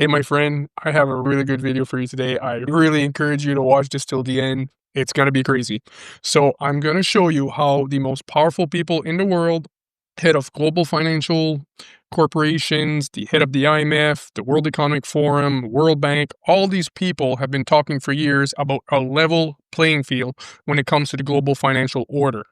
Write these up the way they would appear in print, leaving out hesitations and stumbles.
Hey, my friend, I have a really good video for you today. I really encourage you to watch this till the end. It's going to be crazy. So I'm going to show you how the most powerful people in the world, head of global financial corporations, the head of the IMF, the World Economic Forum, World Bank, all these people have been talking for years about a level playing field when it comes to the global financial order.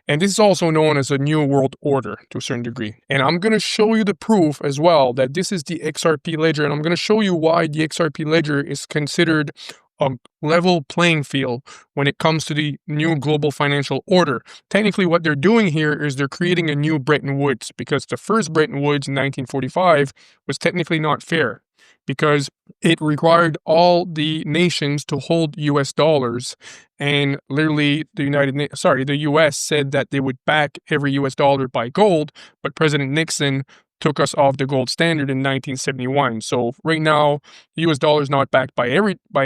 And this is also known as a new world order to a certain degree. And I'm going to show you the proof as well that this is the XRP Ledger. And I'm going to show you why the XRP Ledger is considered a level playing field when it comes to the new global financial order. Technically, what they're doing here is they're creating a new Bretton Woods, because the first Bretton Woods in 1945 was technically not fair, because it required all the nations to hold US dollars, and literally the US said that they would back every US dollar by gold, but President Nixon took us off the gold standard in 1971. So right now, the US dollar is not backed by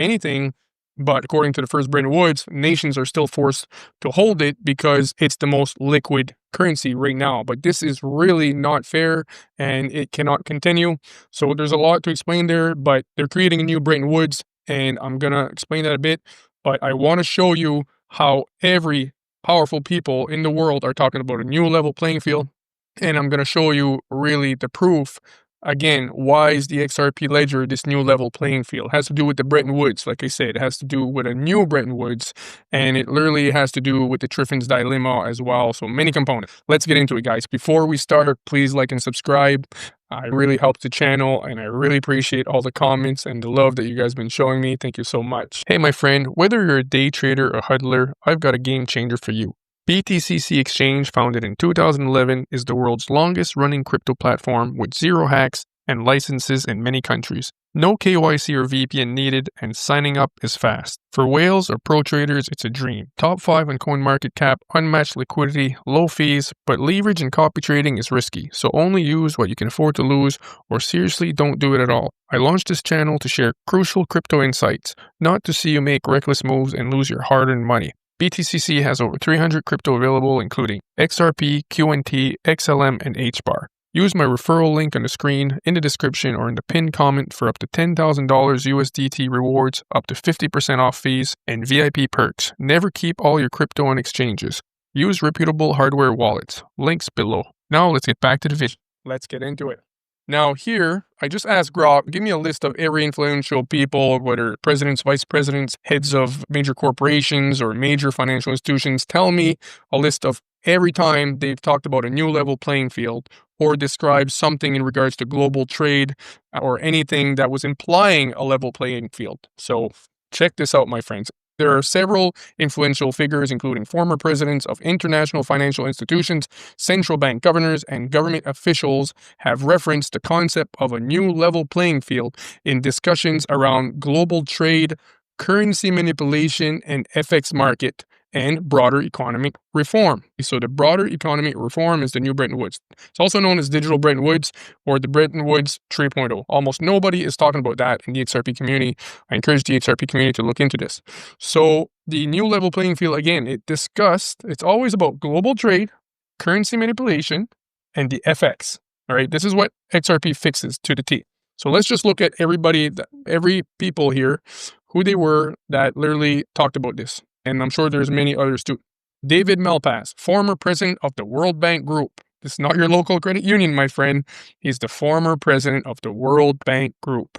anything, but according to the first Bretton Woods, nations are still forced to hold it because it's the most liquid currency right now. But this is really not fair, and it cannot continue. So there's a lot to explain there, but they're creating a new Bretton Woods, and I'm going to explain that a bit. But I want to show you how every powerful people in the world are talking about a new level playing field. And I'm going to show you really the proof. Again, why is the XRP Ledger this new level playing field? It has to do with the Bretton Woods. Like I said, it has to do with a new Bretton Woods, and it literally has to do with the Triffin's dilemma as well. So many components. Let's get into it, guys. Before we start, please like and subscribe. It really helps the channel, and I really appreciate all the comments and the love that you guys have been showing me. Thank you so much. Hey, my friend, whether you're a day trader or hodler, I've got a game changer for you. BTCC Exchange, founded in 2011, is the world's longest running crypto platform with zero hacks and licenses in many countries. No KYC or VPN needed, and signing up is fast. For whales or pro traders, it's a dream. Top 5 on CoinMarketCap, unmatched liquidity, low fees, but leverage and copy trading is risky, so only use what you can afford to lose, or seriously don't do it at all. I launched this channel to share crucial crypto insights, not to see you make reckless moves and lose your hard-earned money. BTCC has over 300 crypto available, including XRP, QNT, XLM, and HBAR. Use my referral link on the screen, in the description, or in the pinned comment for up to $10,000 USDT rewards, up to 50% off fees, and VIP perks. Never keep all your crypto on exchanges. Use reputable hardware wallets. Links below. Now let's get back to the video. Let's get into it. Now here, I just asked Grok, give me a list of every influential people, whether presidents, vice presidents, heads of major corporations or major financial institutions. Tell me a list of every time they've talked about a new level playing field or described something in regards to global trade or anything that was implying a level playing field. So check this out, my friends. There are several influential figures, including former presidents of international financial institutions, central bank governors, and government officials, have referenced the concept of a new level playing field in discussions around global trade, currency manipulation, and FX market, and broader economic reform. So the broader economic reform is the new Bretton Woods. It's also known as Digital Bretton Woods or the Bretton Woods 3.0. Almost nobody is talking about that in the XRP community. I encourage the XRP community to look into this. So the new level playing field, again, it's always about global trade, currency manipulation, and the FX. All right, this is what XRP fixes to the T. So let's just look at every people here, who they were that literally talked about this. And I'm sure there's many others too. David Malpass, former president of the World Bank Group. This is not your local credit union, my friend. He's the former president of the World Bank Group.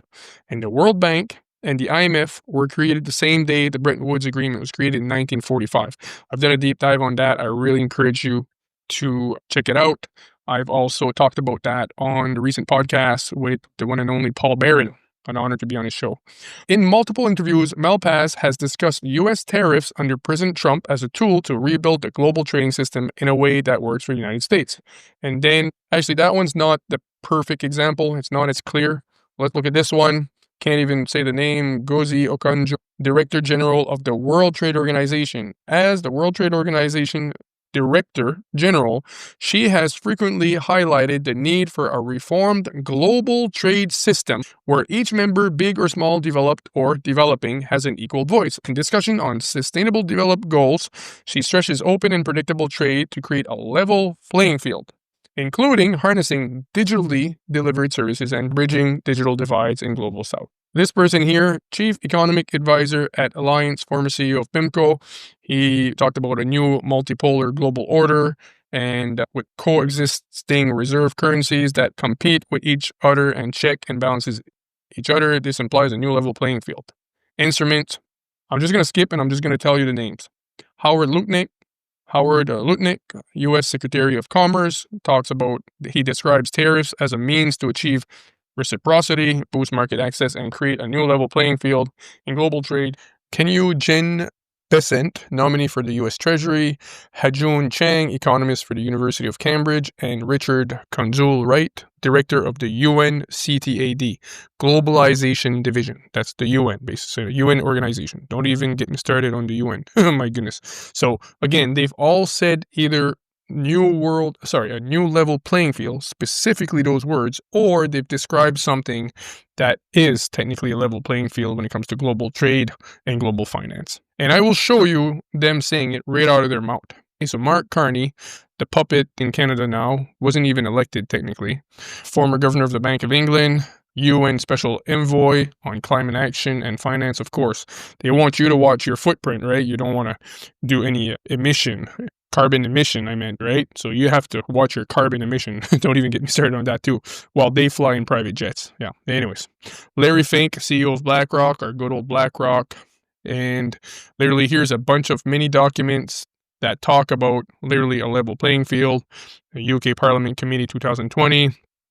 And the World Bank and the IMF were created the same day the Bretton Woods Agreement was created in 1945. I've done a deep dive on that. I really encourage you to check it out. I've also talked about that on the recent podcast with the one and only Paul Barron. An honor to be on his show. In multiple interviews, Malpass has discussed U.S. tariffs under President Trump as a tool to rebuild the global trading system in a way that works for the United States. And then, actually, that one's not the perfect example. It's not as clear. Let's look at this one. Can't even say the name. Ngozi Okonjo, Director General of the World Trade Organization. As the World Trade Organization Director General, she has frequently highlighted the need for a reformed global trade system where each member, big or small, developed or developing, has an equal voice. In discussion on sustainable development goals, she stresses open and predictable trade to create a level playing field. including harnessing digitally delivered services and bridging digital divides in Global South. This person here, Chief Economic Advisor at Alliance, former CEO of PIMCO, he talked about a new multipolar global order and with coexisting reserve currencies that compete with each other and check and balances each other. This implies a new level playing field. Instrument, I'm just going to skip and I'm just going to tell you the names. Howard Lutnick, U.S. Secretary of Commerce, he describes tariffs as a means to achieve reciprocity, boost market access, and create a new level playing field in global trade. Kenyu Jen Besant, nominee for the U.S. Treasury, Hajun Chang, economist for the University of Cambridge, and Richard Conzul Wright, director of the UN CTAD, Globalization Division. That's the UN, basically, a UN organization. Don't even get me started on the UN. Oh my goodness. So again, they've all said either a new level playing field, specifically those words, or they've described something that is technically a level playing field when it comes to global trade and global finance. And I will show you them saying it right out of their mouth. Okay, so Mark Carney, the puppet in Canada now, wasn't even elected technically. Former governor of the Bank of England, UN Special Envoy on Climate Action and Finance, of course. They want you to watch your footprint, right? You don't want to do any carbon emission, I meant, right? So you have to watch your carbon emission. Don't even get me started on that too, while they fly in private jets. Yeah, anyways. Larry Fink, CEO of BlackRock, our good old BlackRock. And literally here's a bunch of mini documents that talk about literally a level playing field. The UK Parliament Committee 2020.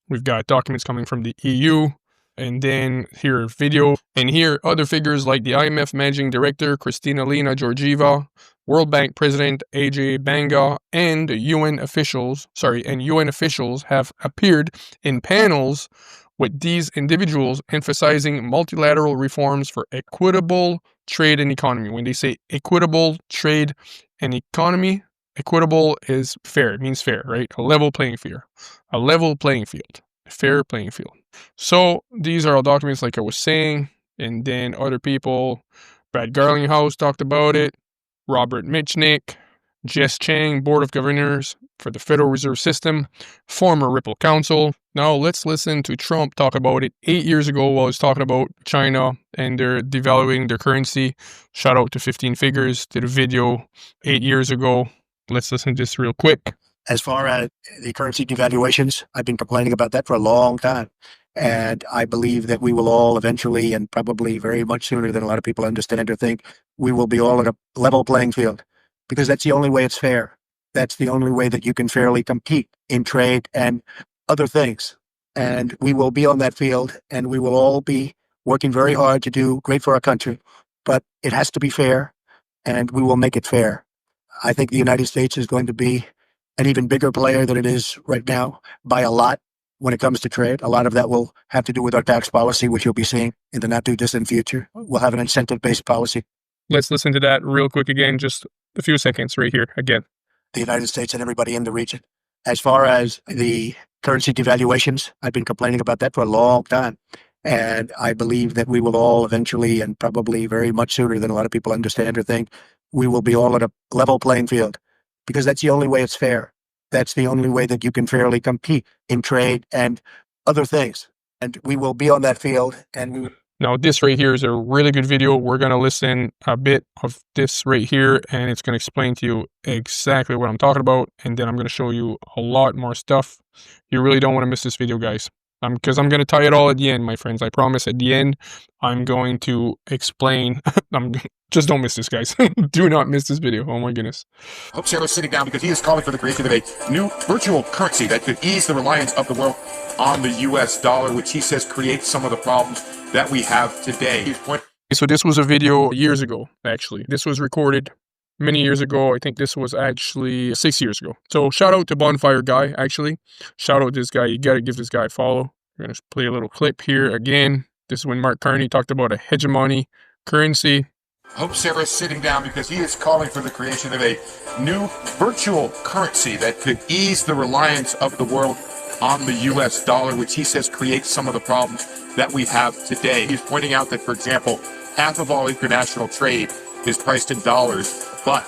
We've got documents coming from the EU. And then here video. And here other figures like the IMF Managing Director, Kristalina Georgieva, World Bank President Ajay Banga, and UN officials have appeared in panels with these individuals emphasizing multilateral reforms for equitable trade and economy. When they say equitable trade and economy, equitable is fair. It means fair, right? A level playing field. A level playing field. A fair playing field. So these are all documents like I was saying. And then other people, Brad Garlinghouse talked about it. Robert Mitchnick, Jess Chang, Board of Governors for the Federal Reserve System, former Ripple Counsel. Now let's listen to Trump talk about it 8 years ago while I was talking about China and they're devaluing their currency. Shout out to 15 Figures, did a video 8 years ago. Let's listen to this real quick. As far as the currency devaluations, I've been complaining about that for a long time. And I believe that we will all eventually, and probably very much sooner than a lot of people understand or think, we will be all at a level playing field, because that's the only way it's fair. That's the only way that you can fairly compete in trade and other things. And we will be on that field, and we will all be working very hard to do great for our country. But it has to be fair, and we will make it fair. I think the United States is going to be an even bigger player than it is right now by a lot. When it comes to trade, a lot of that will have to do with our tax policy, which you'll be seeing in the not too distant future. We'll have an incentive-based policy. Let's listen to that real quick again, just a few seconds right here again. The United States and everybody in the region. As far as the currency devaluations, I've been complaining about that for a long time. And I believe that we will all eventually, and probably very much sooner than a lot of people understand or think, we will be all at a level playing field, because that's the only way it's fair. That's the only way that you can fairly compete in trade and other things. And we will be on that field. And now this right here is a really good video. We're going to listen a bit of this right here, and it's going to explain to you exactly what I'm talking about. And then I'm going to show you a lot more stuff. You really don't want to miss this video, guys. Because I'm going to tie it all at the end, my friends. I promise at the end, I'm going to explain. Just don't miss this, guys. Do not miss this video. Oh my goodness. Hope Sarah's sitting down because he is calling for the creation of a new virtual currency that could ease the reliance of the world on the US dollar, which he says creates some of the problems that we have today. So this was a video years ago, actually. This was recorded many years ago. I think this was actually 6 years ago. So shout out to Bonfire Guy, actually. Shout out to this guy. You got to give this guy a follow. We're going to play a little clip here again. This is when Mark Carney talked about a hegemony currency. Hope Sarah's sitting down because he is calling for the creation of a new virtual currency that could ease the reliance of the world on the US dollar, which he says creates some of the problems that we have today. He's pointing out that, for example, half of all international trade is priced in dollars, but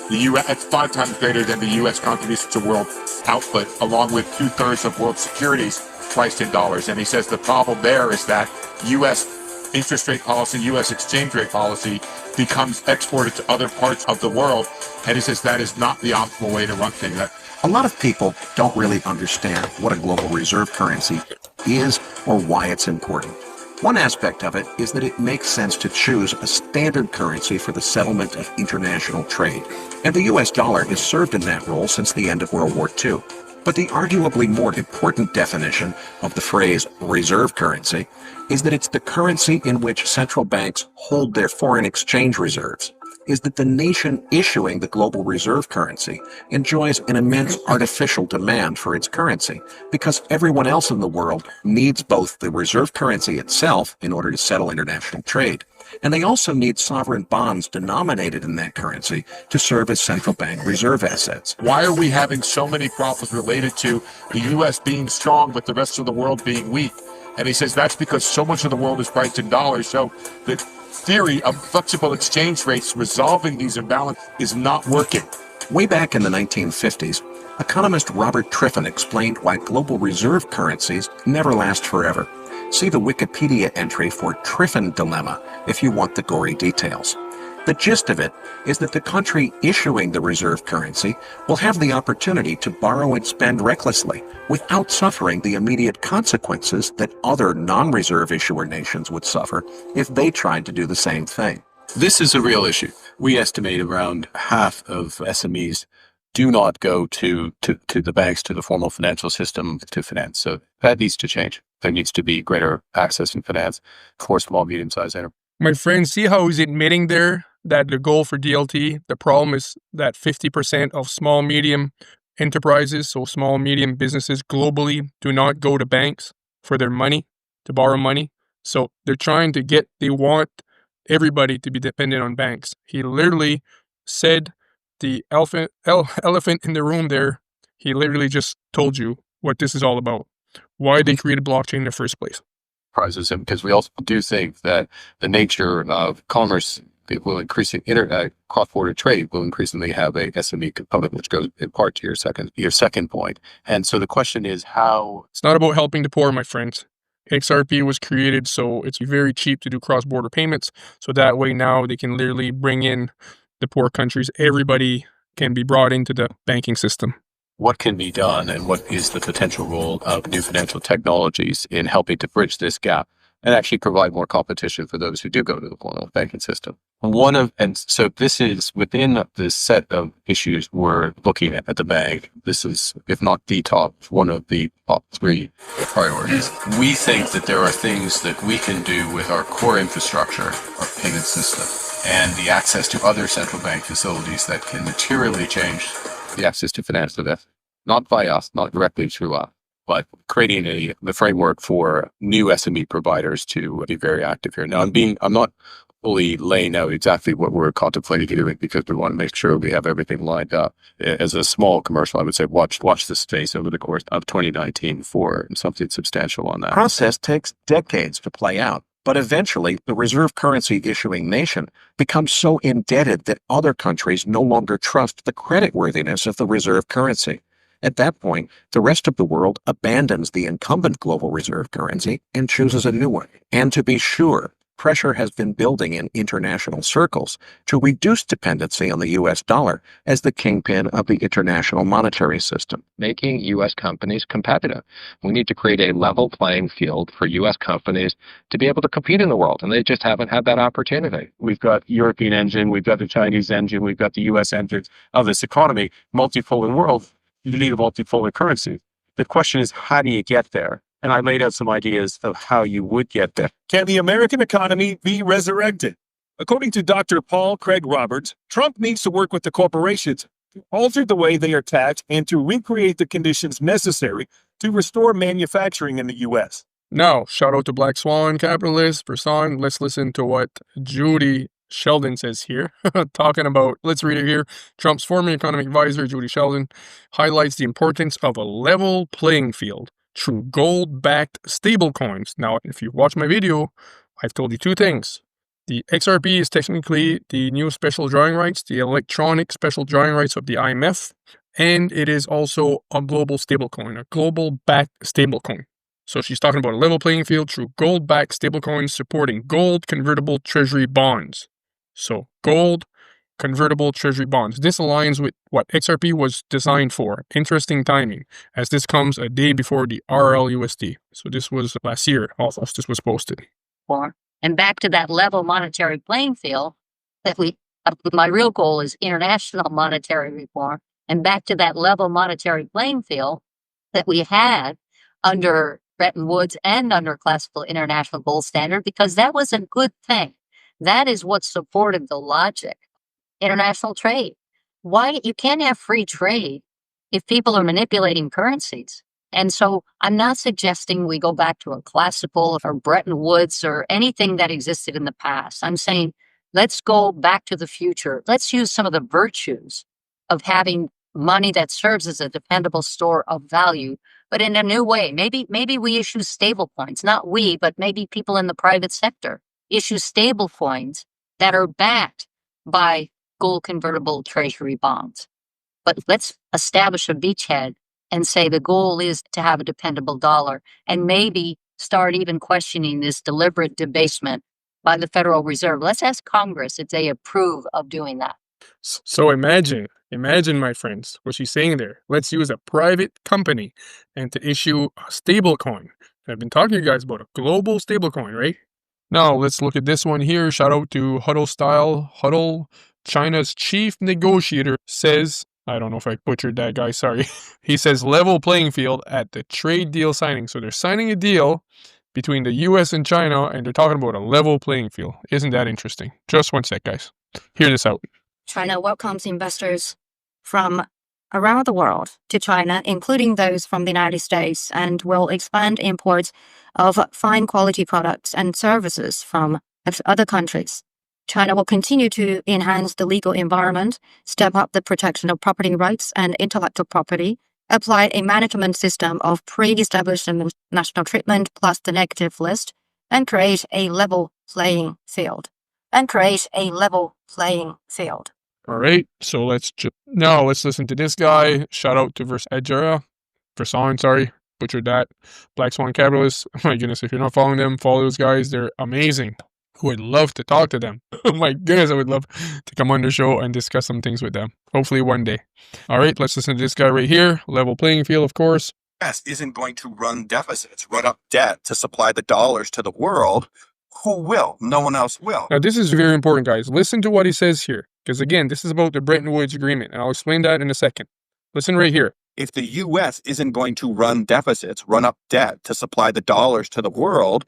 The U.S. It's 5 times greater than the U.S. contribution to world output, along with 2/3 of world securities priced in dollars. And he says the problem there is that U.S. interest rate policy, U.S. exchange rate policy becomes exported to other parts of the world. And he says that is not the optimal way to run things. A lot of people don't really understand what a global reserve currency is or why it's important. One aspect of it is that it makes sense to choose a standard currency for the settlement of international trade, and the US dollar has served in that role since the end of World War II. But the arguably more important definition of the phrase reserve currency is that it's the currency in which central banks hold their foreign exchange reserves, is that the nation issuing the global reserve currency enjoys an immense artificial demand for its currency because everyone else in the world needs both the reserve currency itself in order to settle international trade, and they also need sovereign bonds denominated in that currency to serve as central bank reserve assets. Why are we having so many problems related to the U.S. being strong but the rest of the world being weak? And he says that's because so much of the world is priced in dollars, so the theory of flexible exchange rates resolving these imbalances is not working. Way back in the 1950s, economist Robert Triffin explained why global reserve currencies never last forever. See the Wikipedia entry for Triffin Dilemma if you want the gory details. The gist of it is that the country issuing the reserve currency will have the opportunity to borrow and spend recklessly without suffering the immediate consequences that other non-reserve issuer nations would suffer if they tried to do the same thing. This is a real issue. We estimate around half of SMEs do not go to the banks, to the formal financial system to finance. So that needs to change. There needs to be greater access in finance for small, medium-sized enterprises. My friend, see how he's admitting there that the goal for DLT, the problem is that 50% of small, medium enterprises, so small, medium businesses globally, do not go to banks for their money, to borrow money. So they're trying to they want everybody to be dependent on banks. He literally said the elephant in the room there. He literally just told you what this is all about, why they created blockchain in the first place. Prizes him because we also do think that the nature of commerce, it will increase cross-border trade will increasingly have a SME component, which goes in part to your second point. And so the question is how. It's not about helping the poor, my friends. XRP was created so it's very cheap to do cross-border payments. So that way now they can literally bring in the poor countries. Everybody can be brought into the banking system. What can be done and what is the potential role of new financial technologies in helping to bridge this gap and actually provide more competition for those who do go to the formal banking system? And so this is within this set of issues we're looking at the bank. This is, if not the top, one of the top 3 priorities. We think that there are things that we can do with our core infrastructure, our payment system, and the access to other central bank facilities that can materially change the access to finance of it, not by us, not directly through us, but creating the framework for new SME providers to be very active here. Now, I'm not fully laying out exactly what we're contemplating doing because we want to make sure we have everything lined up. As a small commercial, I would say watch this space over the course of 2019 for something substantial on that. The process takes decades to play out. But eventually, the reserve currency issuing nation becomes so indebted that other countries no longer trust the creditworthiness of the reserve currency. At that point, the rest of the world abandons the incumbent global reserve currency and chooses a new one. And to be sure, pressure has been building in international circles to reduce dependency on the US dollar as the kingpin of the international monetary system, making US companies competitive. We need to create a level playing field for US companies to be able to compete in the world, and they just haven't had that opportunity. We've got European engine, we've got the Chinese engine, we've got the US engine of this economy, multipolar world. You need a multipolar currency. The question is, how do you get there? And I laid out some ideas of how you would get there. Can the American economy be resurrected? According to Dr. Paul Craig Roberts, Trump needs to work with the corporations to alter the way they are taxed and to recreate the conditions necessary to restore manufacturing in the U.S. Now, shout out to Black Swan Capitalist, Person. Let's listen to what Judy Sheldon says here, talking about, let's read it here. Trump's former economic advisor, Judy Sheldon, highlights the importance of a level playing field through gold-backed stablecoins. Now, if you watch my video, I've told you 2 things. The XRP is technically the new special drawing rights, the electronic special drawing rights of the IMF, and it is also a global stablecoin, a global-backed stablecoin. So she's talking about a level playing field through gold-backed stablecoins supporting gold convertible treasury bonds. So gold convertible treasury bonds. This aligns with what XRP was designed for. Interesting timing, as this comes a day before the RLUSD. So this was last year, almost, this was posted. And back to that level monetary playing field that my real goal is international monetary reform. And back to that level monetary playing field that we had under Bretton Woods and under classical international gold standard, because that was a good thing. That is what supported the logic. International trade. Why you can't have free trade if people are manipulating currencies. And so I'm not suggesting we go back to a classical or Bretton Woods or anything that existed in the past. I'm saying let's go back to the future. Let's use some of the virtues of having money that serves as a dependable store of value, but in a new way. Maybe we issue stable coins, not we, but maybe people in the private sector issue stable coins that are backed by gold convertible treasury bonds. But let's establish a beachhead and say the goal is to have a dependable dollar, and maybe start even questioning this deliberate debasement by the Federal Reserve. Let's ask Congress if they approve of doing that. So imagine, my friends, what she's saying there. Let's use a private company and to issue a stable coin. I've been talking to you guys about a global stable coin, right? Now let's look at this one here. Shout out to Huddle. China's chief negotiator says, I don't know if I butchered that guy, sorry. He says level playing field at the trade deal signing. So they're signing a deal between the US and China, and they're talking about a level playing field. Isn't that interesting? Just one sec, guys. Hear this out. China welcomes investors from around the world to China, including those from the United States, and will expand imports of fine quality products and services from other countries. China will continue to enhance the legal environment, step up the protection of property rights and intellectual property, apply a management system of pre-established national treatment plus the negative list, and create a level playing field. All right, so let's listen to this guy. Shout out to Versan, sorry, butchered that. Black Swan Capitalists. Oh my goodness, if you're not following them, follow those guys. They're amazing. Would love to talk to them. Oh my goodness, I would love to come on the show and discuss some things with them. Hopefully one day. All right, let's listen to this guy right here. Level playing field, of course. U.S. isn't going to run deficits, run up debt to supply the dollars to the world. Who will? No one else will. Now, this is very important, guys. Listen to what he says here. Because again, this is about the Bretton Woods Agreement, and I'll explain that in a second. Listen right here. If the U.S. isn't going to run deficits, run up debt to supply the dollars to the world,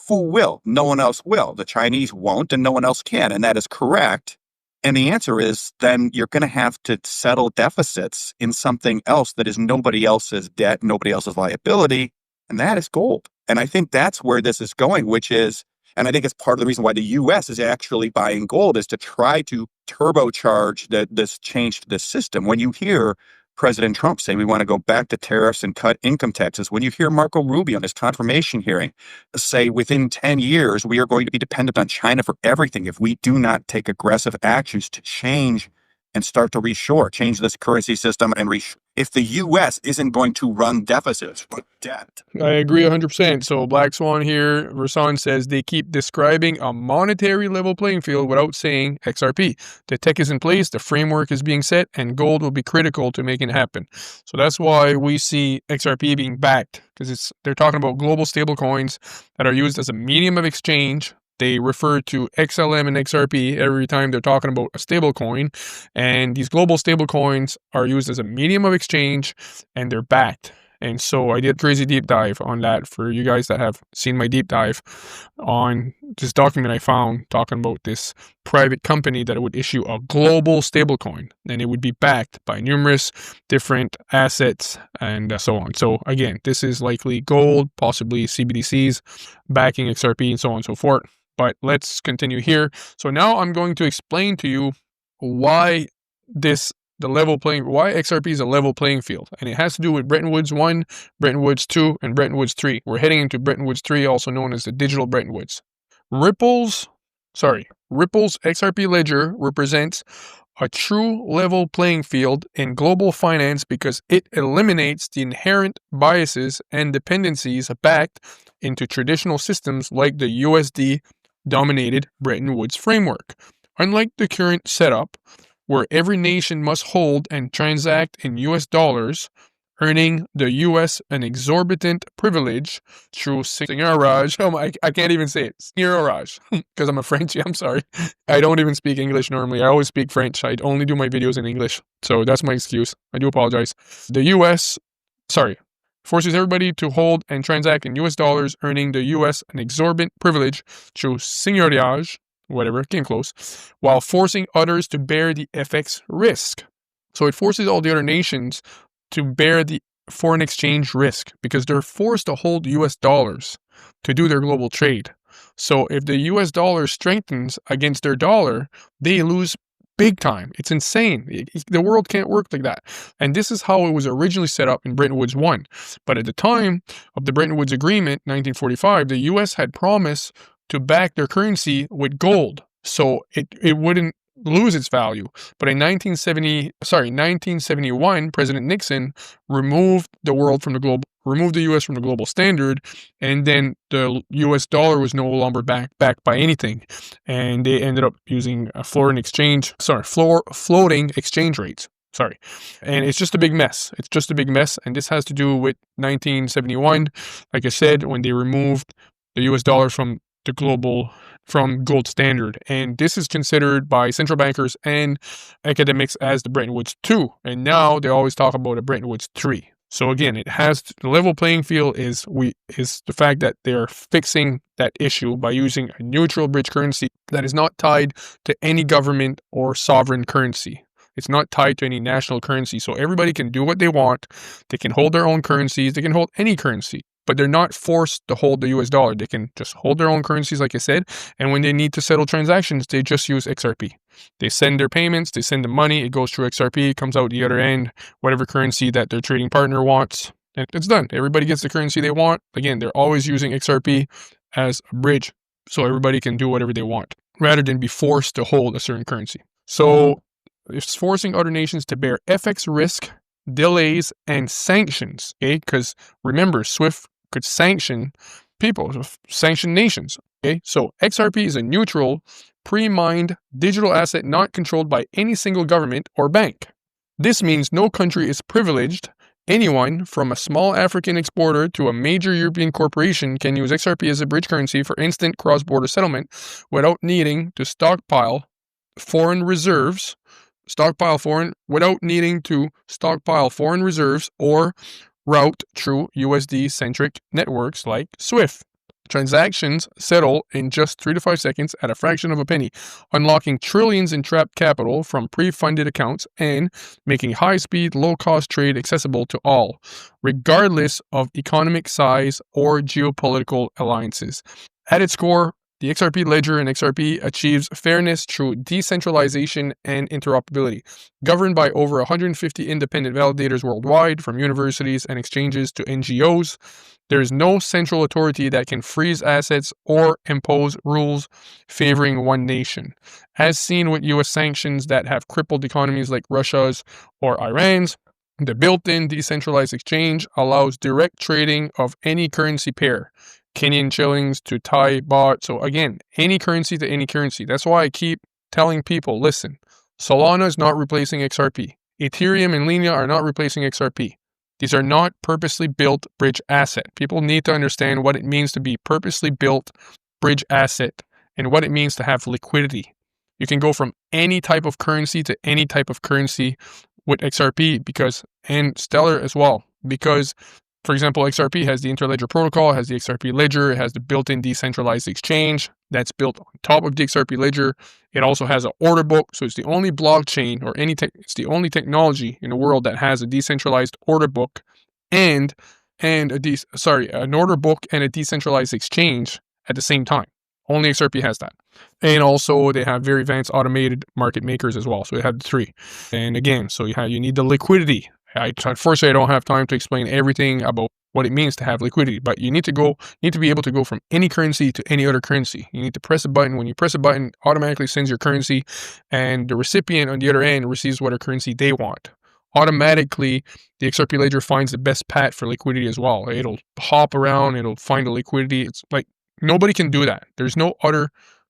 who will? No one else will. The Chinese won't, and no one else can, and that is correct. And the answer is then you're going to have to settle deficits in something else that is nobody else's debt, nobody else's liability, and that is gold. And I think that's where this is going, which is, and I think it's part of the reason why the U.S. is actually buying gold, is to try to turbocharge this change to this system. When you hear President Trump say we want to go back to tariffs and cut income taxes, when you hear Marco Rubio in his confirmation hearing say within 10 years we are going to be dependent on China for everything if we do not take aggressive actions to change and start to change this currency system and if the U.S. isn't going to run deficits, but debt. I agree 100%. So Black Swan here, Versan says they keep describing a monetary level playing field without saying XRP. The tech is in place, the framework is being set, and gold will be critical to making it happen. So that's why we see XRP being backed, because they're talking about global stable coins that are used as a medium of exchange. They refer to XLM and XRP every time they're talking about a stable coin. And these global stable coins are used as a medium of exchange, and they're backed. And so I did a crazy deep dive on that for you guys that have seen my deep dive on this document I found talking about this private company that would issue a global stablecoin, and it would be backed by numerous different assets and so on. So again, this is likely gold, possibly CBDCs, backing XRP and so on and so forth. But let's continue here. So now I'm going to explain to you why why XRP is a level playing field. And it has to do with Bretton Woods 1, Bretton Woods 2, and Bretton Woods 3. We're heading into Bretton Woods 3, also known as the Digital Bretton Woods. Ripples Ripple's XRP Ledger represents a true level playing field in global finance because it eliminates the inherent biases and dependencies backed into traditional systems like the USD-dominated Bretton Woods framework. Unlike the current setup, where every nation must hold and transact in US dollars, earning the US an exorbitant privilege through seigneurage. Oh my, I can't even say it. Seigneurage, because I'm a Frenchie. I'm sorry. I don't even speak English normally. I always speak French. I only do my videos in English. So that's my excuse. I do apologize. The US, forces everybody to hold and transact in US dollars, earning the US an exorbitant privilege through seigneurage, whatever, came close, while forcing others to bear the FX risk. So it forces all the other nations to bear the foreign exchange risk because they're forced to hold US dollars to do their global trade. So if the US dollar strengthens against their dollar, they lose big time. It's insane. The world can't work like that. And this is how it was originally set up in Bretton Woods 1. But at the time of the Bretton Woods Agreement, 1945, the US had promised to back their currency with gold. So it wouldn't lose its value. But in 1971, President Nixon removed the US from the global standard, and then the US dollar was no longer backed by anything. And they ended up using a floating exchange rates. And it's just a big mess. And this has to do with 1971, like I said, when they removed the US dollar from gold standard. And this is considered by central bankers and academics as the Bretton Woods 2. And now they always talk about a Bretton Woods 3. So again, the level playing field is the fact that they're fixing that issue by using a neutral bridge currency that is not tied to any government or sovereign currency. It's not tied to any national currency. So everybody can do what they want. They can hold their own currencies. They can hold any currency. But they're not forced to hold the US dollar. They can just hold their own currencies, like I said. And when they need to settle transactions, they just use XRP. They send their payments, they send the money, it goes through XRP, it comes out the other end, whatever currency that their trading partner wants. And it's done. Everybody gets the currency they want. Again, they're always using XRP as a bridge. So everybody can do whatever they want, rather than be forced to hold a certain currency. So it's forcing other nations to bear FX risk, delays, and sanctions. Okay, because remember, SWIFT could sanction people, sanction nations. Okay, so XRP is a neutral, pre-mined digital asset not controlled by any single government or bank. This means no country is privileged. Anyone, from a small African exporter to a major European corporation, can use XRP as a bridge currency for instant cross-border settlement without needing to stockpile foreign reserves or route through USD-centric networks like SWIFT. Transactions settle in just 3 to 5 seconds at a fraction of a penny, unlocking trillions in trapped capital from pre-funded accounts and making high-speed, low-cost trade accessible to all, regardless of economic size or geopolitical alliances. At its core, the XRP Ledger and XRP achieves fairness through decentralization and interoperability. Governed by over 150 independent validators worldwide, from universities and exchanges to NGOs, there is no central authority that can freeze assets or impose rules favoring one nation. As seen with US sanctions that have crippled economies like Russia's or Iran's, the built-in decentralized exchange allows direct trading of any currency pair. Kenyan shillings to Thai baht. So again, any currency to any currency. That's why I keep telling people, listen, Solana is not replacing XRP. Ethereum and Lena are not replacing XRP. These are not purposely built bridge asset. People need to understand what it means to be purposely built bridge asset and what it means to have liquidity. You can go from any type of currency to any type of currency with XRP and Stellar as well, because for example, XRP has the Interledger protocol, has the XRP Ledger, it has the built-in decentralized exchange that's built on top of the XRP Ledger. It also has an order book, so it's the only blockchain or it's the only technology in the world that has a decentralized order book and an order book and a decentralized exchange at the same time. Only XRP has that. And also they have very advanced automated market makers as well. So they have the three. And again, so you need the liquidity. Unfortunately, I don't have time to explain everything about what it means to have liquidity, but you need to be able to go from any currency to any other currency. You need to press a button. When you press a button, it automatically sends your currency, and the recipient on the other end receives whatever currency they want. Automatically, the XRP Ledger finds the best path for liquidity as well. It'll hop around, it'll find the liquidity. It's like nobody can do that. There's no other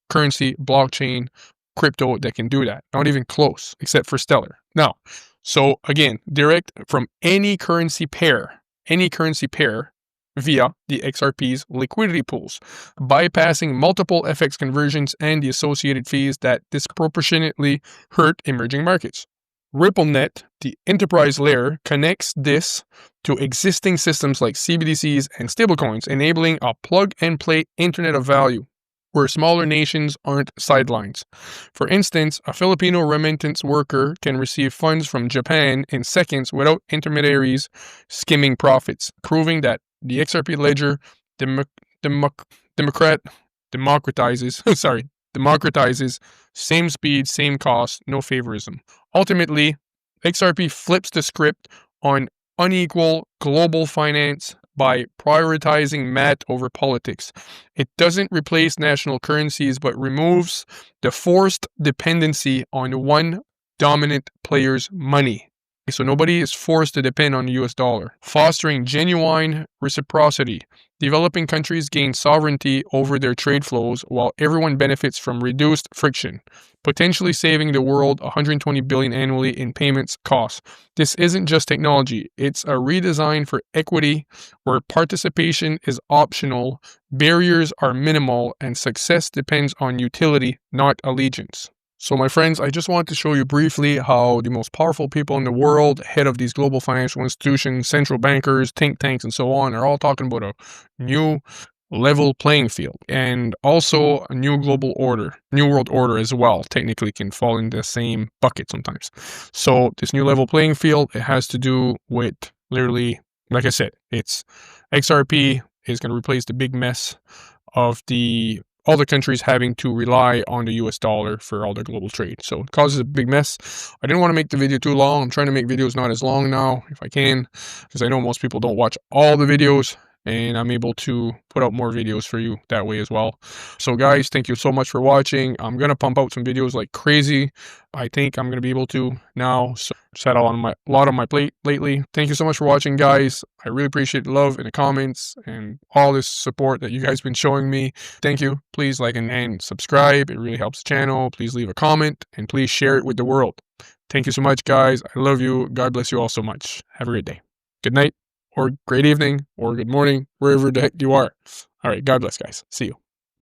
currency, blockchain, crypto that can do that. Not even close, except for Stellar. Now, so again, direct from any currency pair via the XRP's liquidity pools, bypassing multiple FX conversions and the associated fees that disproportionately hurt emerging markets. RippleNet, the enterprise layer, connects this to existing systems like CBDCs and stablecoins, enabling a plug-and-play Internet of Value, where smaller nations aren't sidelines. For instance, a Filipino remittance worker can receive funds from Japan in seconds without intermediaries skimming profits, proving that the XRP Ledger democratizes, same speed, same cost, no favorism. Ultimately, XRP flips the script on unequal global finance by prioritizing math over politics. It doesn't replace national currencies, but removes the forced dependency on one dominant player's money. So nobody is forced to depend on the US dollar, fostering genuine reciprocity. Developing countries gain sovereignty over their trade flows while everyone benefits from reduced friction, potentially saving the world $120 billion annually in payments costs. This isn't just technology, it's a redesign for equity where participation is optional, barriers are minimal, and success depends on utility, not allegiance. So my friends, I just wanted to show you briefly how the most powerful people in the world, head of these global financial institutions, central bankers, think tanks, and so on, are all talking about a new level playing field, and also a new global order, new world order as well, technically can fall in the same bucket sometimes. So this new level playing field, it has to do with literally, like I said, it's XRP is going to replace the big mess of all the countries having to rely on the US dollar for all their global trade. So it causes a big mess. I didn't want to make the video too long. I'm trying to make videos not as long now, if I can, because I know most people don't watch all the videos, and I'm able to put out more videos for you that way as well. So guys, thank you so much for watching. I'm going to pump out some videos like crazy. I think I'm going to be able to now. So just had a lot on my plate lately. Thank you so much for watching, guys. I really appreciate the love in the comments and all this support that you guys been showing me. Thank you. Please like and subscribe. It really helps the channel. Please leave a comment and please share it with the world. Thank you so much, guys. I love you. God bless you all so much. Have a great day. Good night, or great evening, or good morning, wherever the heck you are. All right. God bless, guys. See you.